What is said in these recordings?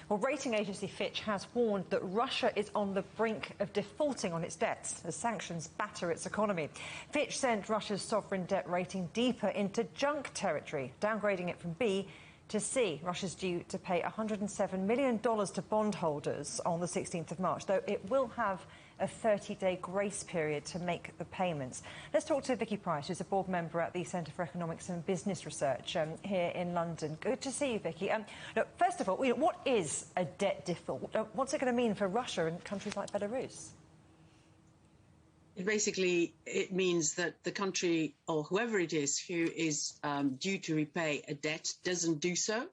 Well, rating agency Fitch has warned that Russia is on the brink of defaulting on its debts as sanctions batter its economy. Fitch sent Russia's sovereign debt rating deeper into junk territory, downgrading it from B to C. Russia's due to pay $107 million to bondholders on the 16th of March, though it will have a 30-day grace period to make the payments. Let's talk to Vicky Pryce, who's a board member at the Centre for Economics and Business Research here in London. Good to see you, Vicky. Look, first of all, what is a debt default? What's it going to mean for Russia and countries like Belarus? Basically, it means that the country, or whoever it is who is due to repay a debt, doesn't do so,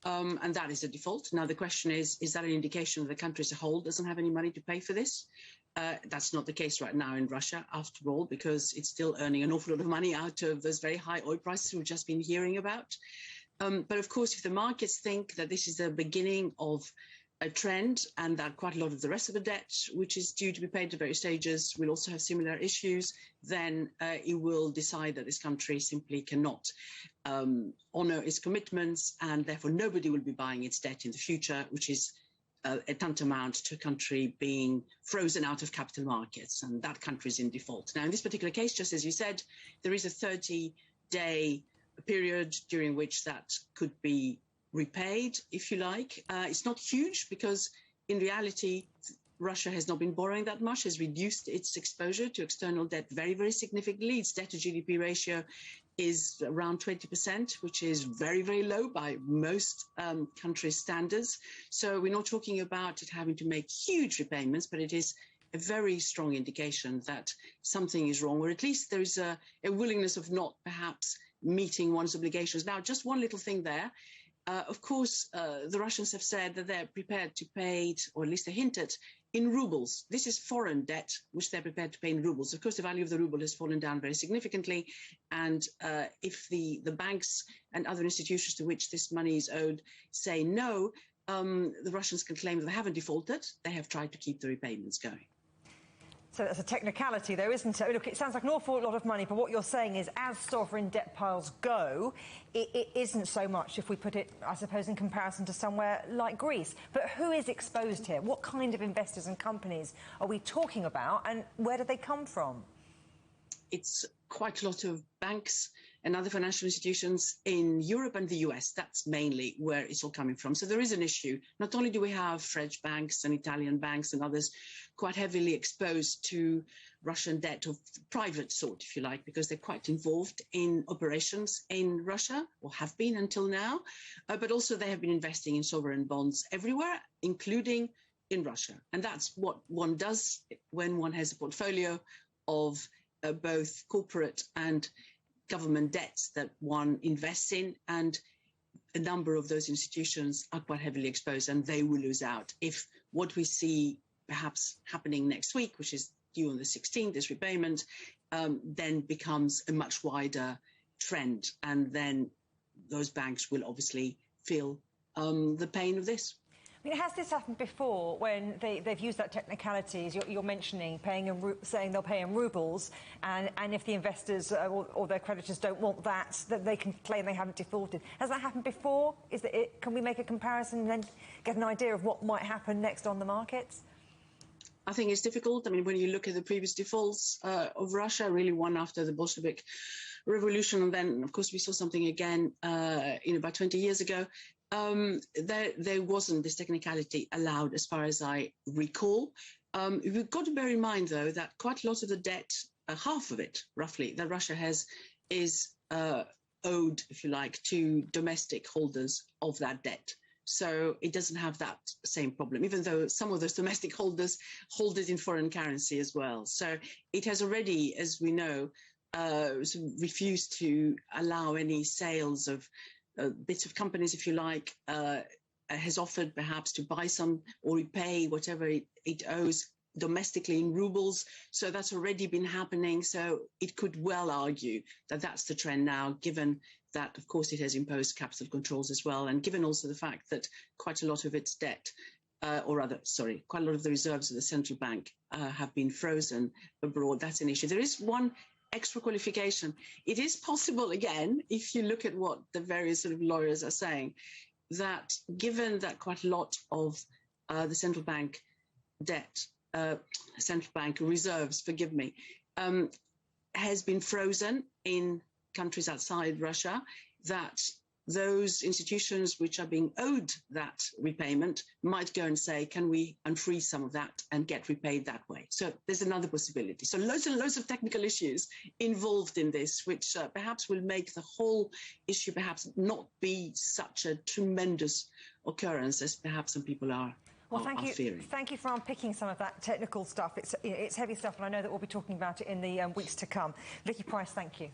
and that is a default. Now, the question is that an indication that the country as a whole doesn't have any money to pay for this? That's not the case right now in Russia, after all, because it's still earning an awful lot of money out of those very high oil prices we've just been hearing about. But of course, if the markets think that this is the beginning of a trend and that quite a lot of the rest of the debt, which is due to be paid at various stages, will also have similar issues, then it will decide that this country simply cannot honour its commitments, and therefore nobody will be buying its debt in the future, which is a tantamount to a country being frozen out of capital markets, and that country is in default. Now, in this particular case, just as you said, there is a 30-day period during which that could be repaid, if you like. It's not huge because in reality, Russia has not been borrowing that much, has reduced its exposure to external debt very, very significantly. Its debt to GDP ratio is around 20%, which is very, very low by most countries' standards. So we're not talking about it having to make huge repayments, but it is a very strong indication that something is wrong, or at least there is a willingness of not perhaps meeting one's obligations. Now, just one little thing there. Of course, the Russians have said that they're prepared to pay it, or at least they hinted, in rubles. This is foreign debt, which they're prepared to pay in rubles. Of course, the value of the ruble has fallen down very significantly. And if the banks and other institutions to which this money is owed say no, the Russians can claim that they haven't defaulted. They have tried to keep the repayments going. So that's a technicality, though, isn't it? Look, it sounds like an awful lot of money, but what you're saying is as sovereign debt piles go, it isn't so much if we put it, I suppose, in comparison to somewhere like Greece. But who is exposed here? What kind of investors and companies are we talking about, and where do they come from? It's quite a lot of banks and other financial institutions in Europe and the US. That's mainly where it's all coming from. So there is an issue. Not only do we have French banks and Italian banks and others quite heavily exposed to Russian debt of private sort, if you like, because they're quite involved in operations in Russia, or have been until now, but also they have been investing in sovereign bonds everywhere, including in Russia. And that's what one does when one has a portfolio of both corporate and government debts that one invests in, and a number of those institutions are quite heavily exposed, and they will lose out if what we see perhaps happening next week, which is due on the 16th, this repayment, then becomes a much wider trend, and then those banks will obviously feel the pain of this. I mean, has this happened before when they've used that technicality, as you're mentioning, saying they'll pay in rubles, and if the investors or their creditors don't want that they can claim they haven't defaulted? Has that happened before? Can we make a comparison and then get an idea of what might happen next on the markets? I think it's difficult. I mean, when you look at the previous defaults of Russia, really one after the Bolshevik Revolution, and then, of course, we saw something again, about 20 years ago. There wasn't this technicality allowed, as far as I recall. We've got to bear in mind, though, that quite a lot of the debt, half of it, roughly, that Russia has is owed, if you like, to domestic holders of that debt. So it doesn't have that same problem, even though some of those domestic holders hold it in foreign currency as well. So it has already, as we know, refused to allow any sales of bits of companies, if you like, has offered perhaps to buy some or repay whatever it owes domestically in rubles. So that's already been happening. So it could well argue that that's the trend now, given that, of course, it has imposed capital controls as well. And given also the fact that quite a lot of its debt, quite a lot of the reserves of the central bank have been frozen abroad. That's an issue. There is one extra qualification. It is possible, again, if you look at what the various sort of lawyers are saying, that given that quite a lot of the central bank debt, central bank reserves, forgive me, has been frozen in countries outside Russia, that those institutions which are being owed that repayment might go and say, can we unfreeze some of that and get repaid that way? So there's another possibility. So loads and loads of technical issues involved in this, which perhaps will make the whole issue perhaps not be such a tremendous occurrence as perhaps some people are. Well, thank you. Fearing. Thank you for unpicking some of that technical stuff. It's heavy stuff, and I know that we'll be talking about it in the weeks to come. Vicky Pryce, thank you.